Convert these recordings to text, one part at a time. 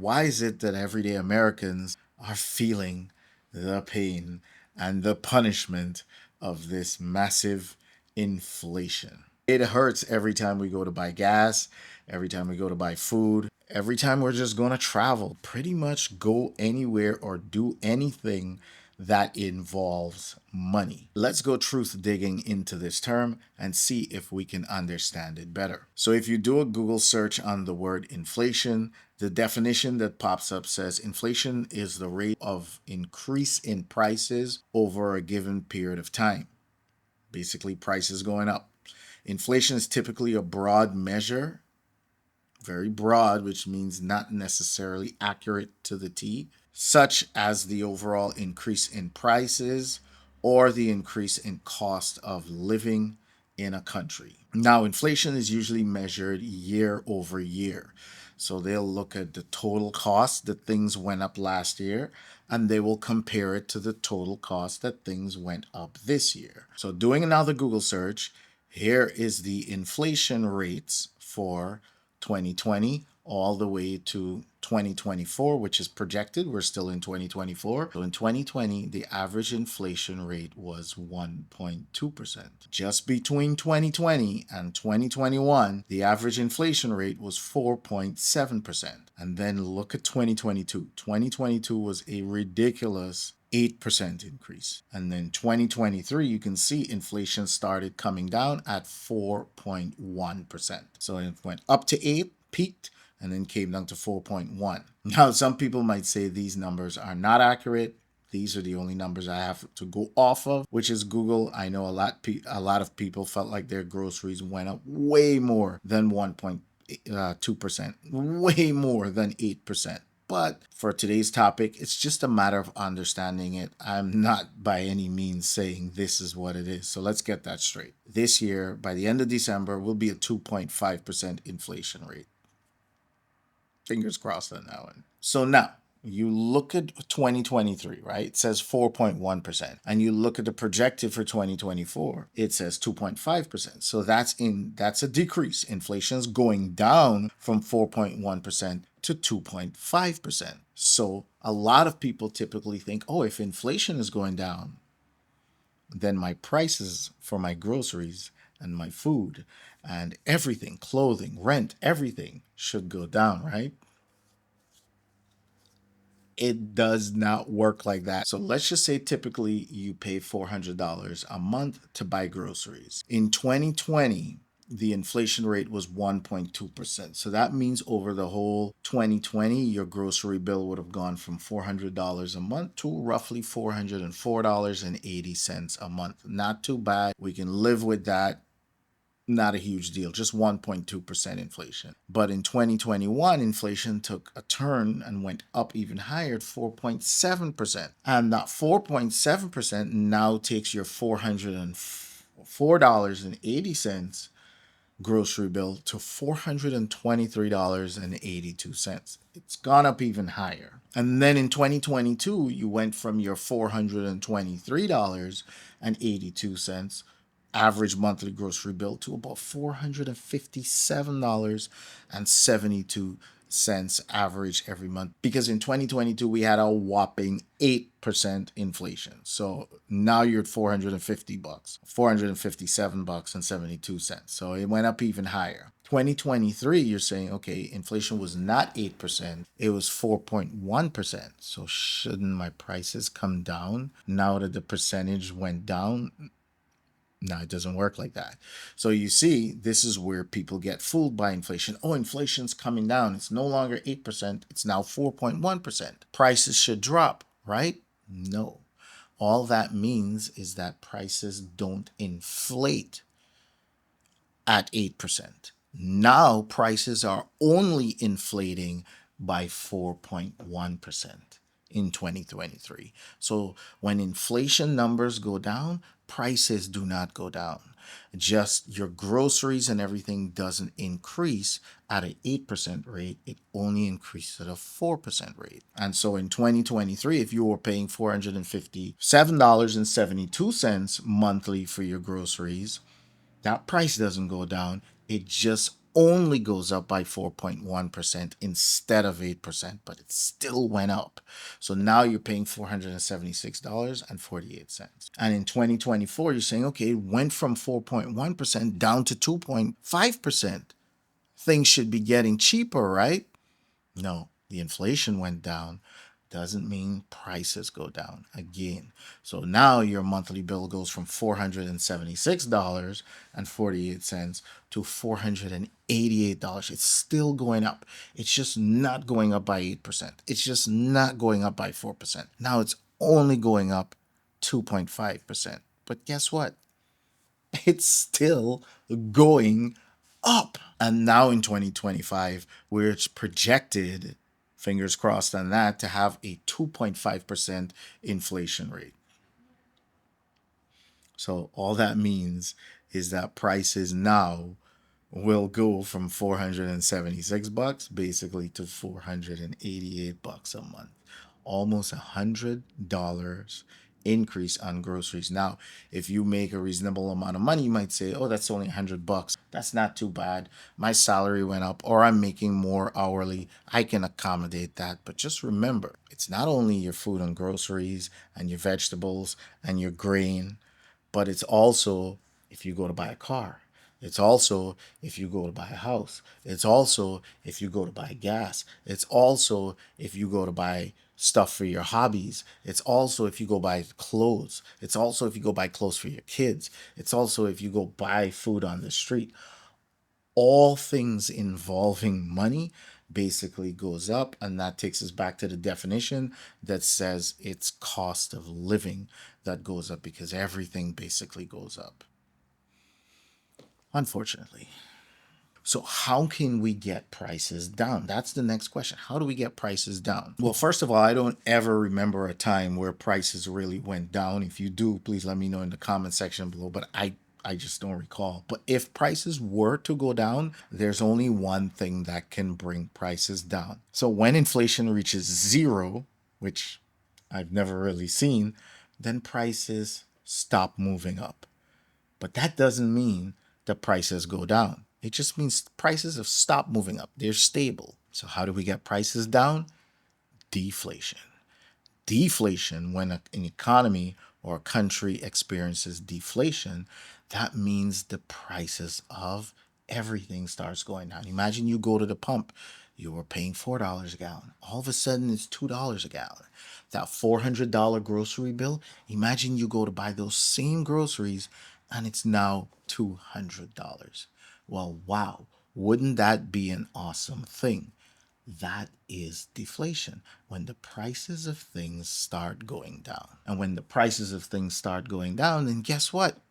why is it that everyday Americans are feeling the pain and the punishment of this massive inflation? It hurts every time we go to buy gas, every time we go to buy food, every time we're just going to travel, pretty much go anywhere or do anything that involves money. Let's go truth digging into this term and see if we can understand it better. So, if you do a Google search on the word inflation, the definition that pops up says inflation is the rate of increase in prices over a given period of time. Basically, prices going up. Inflation is typically a broad measure, very broad, which means not necessarily accurate to the T, such as the overall increase in prices or the increase in cost of living in a country. Now, inflation is usually measured year over year. So they'll look at the total cost that things went up last year and they will compare it to the total cost that things went up this year. So, doing another Google search, here is the inflation rates for 2020 all the way to 2024, which is projected. We're still in 2024. So in 2020, the average inflation rate was 1.2%. Just between 2020 and 2021, the average inflation rate was 4.7%. And then look at 2022. 2022 was a ridiculous 8% increase. And then 2023, you can see inflation started coming down at 4.1%. So it went up to 8, peaked, and then came down to 4.1. Now, some people might say these numbers are not accurate. These are the only numbers I have to go off of, which is Google. I know a lot of people felt like their groceries went up way more than 1.2%, way more than 8%. But for today's topic, it's just a matter of understanding it. I'm not by any means saying this is what it is. So let's get that straight. This year, by the end of December, will be a 2.5% inflation rate. Fingers crossed on that one. So now, you look at 2023, right? It says 4.1%. And you look at the projected for 2024, it says 2.5%. So that's a decrease. Inflation's going down from 4.1% to 2.5%. So a lot of people typically think, oh, if inflation is going down, then my prices for my groceries and my food and everything, clothing, rent, everything should go down, right? It does not work like that. So let's just say typically you pay $400 a month to buy groceries. In 2020, the inflation rate was 1.2%. So that means over the whole 2020, your grocery bill would have gone from $400 a month to roughly $404.80 a month. Not too bad. We can live with that. Not a huge deal, just 1.2% inflation. But in 2021, inflation took a turn and went up even higher at 4.7%. And that 4.7% now takes your $404.80 grocery bill to $423.82. It's gone up even higher. And then in 2022, you went from your $423.82 average monthly grocery bill to about $457.72 average every month, because in 2022 we had a whopping 8% inflation. So now you're at $450, $457.72. So it went up even higher. 2023, you're saying, okay, inflation was not 8%, it was 4.1%. So shouldn't my prices come down now that the percentage went down? No, it doesn't work like that. So you see, this is where people get fooled by inflation. Oh, inflation's coming down. It's no longer 8%. It's now 4.1%. Prices should drop, right? No. All that means is that prices don't inflate at 8%. Now prices are only inflating by 4.1% in 2023. So when inflation numbers go down, prices do not go down. Just your groceries and everything doesn't increase at an 8% rate. It only increases at a 4% rate. And so in 2023, if you were paying $457.72 monthly for your groceries, that price doesn't go down. It just only goes up by 4.1% instead of 8%, but it still went up. So now you're paying $476.48. And in 2024, you're saying, okay, it went from 4.1% down to 2.5%. Things should be getting cheaper, right? No, the inflation went down. Doesn't mean prices go down again. So now your monthly bill goes from $476.48 to $488. It's still going up. It's just not going up by 8%. It's just not going up by 4%. Now it's only going up 2.5%. But guess what? It's still going up. And now in 2025, where it's projected, fingers crossed on that, to have a 2.5% inflation rate. So all that means is that prices now will go from 476 bucks basically to 488 bucks a month. Almost $100 increase on groceries. Now, if you make a reasonable amount of money, you might say, "Oh, that's only 100 bucks. That's not too bad. My salary went up or I'm making more hourly. I can accommodate that." But just remember, it's not only your food and groceries and your vegetables and your grain, but it's also if you go to buy a car. It's also if you go to buy a house. It's also if you go to buy gas. It's also if you go to buy stuff for your hobbies. It's also if you go buy clothes. It's also if you go buy clothes for your kids. It's also if you go buy food on the street. All things involving money basically goes up, and that takes us back to the definition that says it's cost of living that goes up because everything basically goes up, unfortunately. So how can we get prices down? That's the next question. How do we get prices down? Well, first of all, I don't ever remember a time where prices really went down. If you do, please let me know in the comment section below, but I just don't recall. But if prices were to go down, there's only one thing that can bring prices down. So when inflation reaches zero, which I've never really seen, then prices stop moving up. But that doesn't mean the prices go down. It just means prices have stopped moving up. They're stable. So how do we get prices down? Deflation. Deflation, when an economy or a country experiences deflation, that means the prices of everything starts going down. Imagine you go to the pump, you were paying $4 a gallon. All of a sudden, it's $2 a gallon. That $400 grocery bill, imagine you go to buy those same groceries and it's now $200. Well, wow, wouldn't that be an awesome thing? That is deflation, when the prices of things start going down. And when the prices of things start going down, then guess what?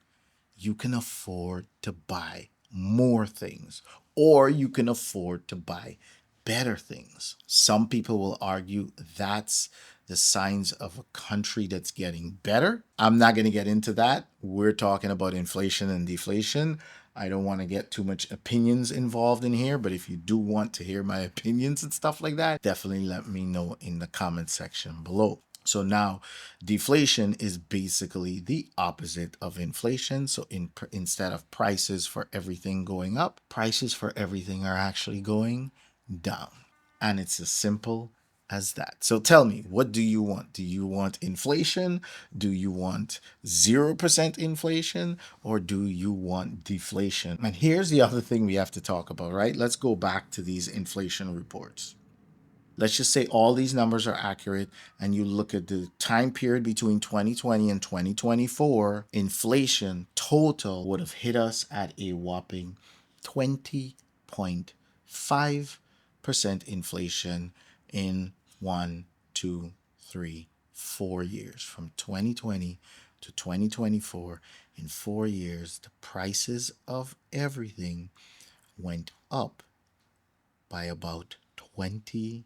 You can afford to buy more things, or you can afford to buy better things. Some people will argue that's the signs of a country that's getting better. I'm not going to get into that. We're talking about inflation and deflation. I don't want to get too much opinions involved in here, but if you do want to hear my opinions and stuff like that, definitely let me know in the comment section below. So now deflation is basically the opposite of inflation. So instead of prices for everything going up, prices for everything are actually going down. And it's as simple as that. So tell me, what do you want? Do you want inflation? Do you want 0% inflation? Or do you want deflation? And here's the other thing we have to talk about, right? Let's go back to these inflation reports. Let's just say all these numbers are accurate and you look at the time period between 2020 and 2024, inflation total would have hit us at a whopping 20.5% inflation in 1, 2, 3, 4 years. From 2020 to 2024, in 4 years, the prices of everything went up by about 20%.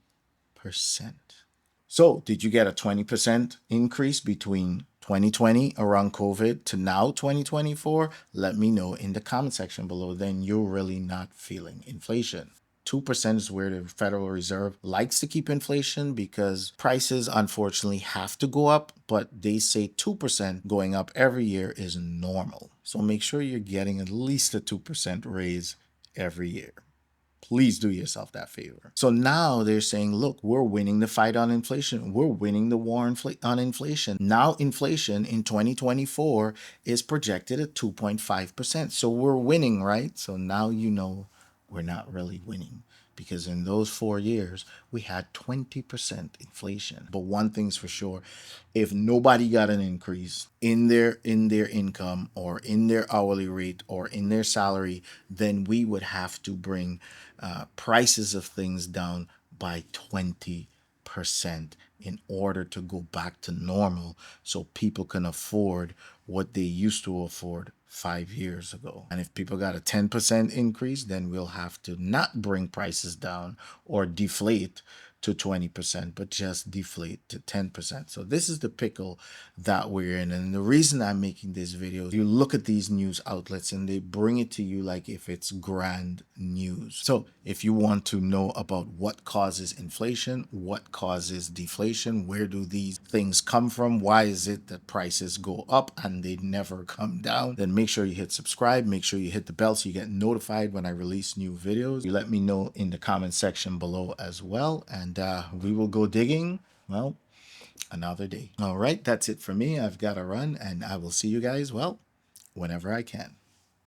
So, did you get a 20% increase between 2020 around COVID to now 2024? Let me know in the comment section below. Then you're really not feeling inflation. 2% is where the Federal Reserve likes to keep inflation because prices unfortunately have to go up, but they say 2% going up every year is normal. So make sure you're getting at least a 2% raise every year. Please do yourself that favor. So now they're saying, look, we're winning the fight on inflation. We're winning the war on inflation. Now inflation in 2024 is projected at 2.5%. So we're winning, right? So now you know we're not really winning, because in those 4 years we had 20% inflation. But one thing's for sure, if nobody got an increase in their income or in their hourly rate or in their salary, then we would have to bring prices of things down by 20% in order to go back to normal, so people can afford what they used to afford 5 years ago. And if people got a 10% increase, then we'll have to not bring prices down or deflate to 20%, but just deflate to 10%. So this is the pickle that we're in. And the reason I'm making this video, you look at these news outlets and they bring it to you like if it's grand news. So if you want to know about what causes inflation, what causes deflation, where do these things come from, why is it that prices go up and they never come down, then make sure you hit subscribe, make sure you hit the bell so you get notified when I release new videos. You let me know in the comment section below as well, and we will go digging, well, another day. All right, that's it for me. I've got to run, and I will see you guys, well, whenever I can.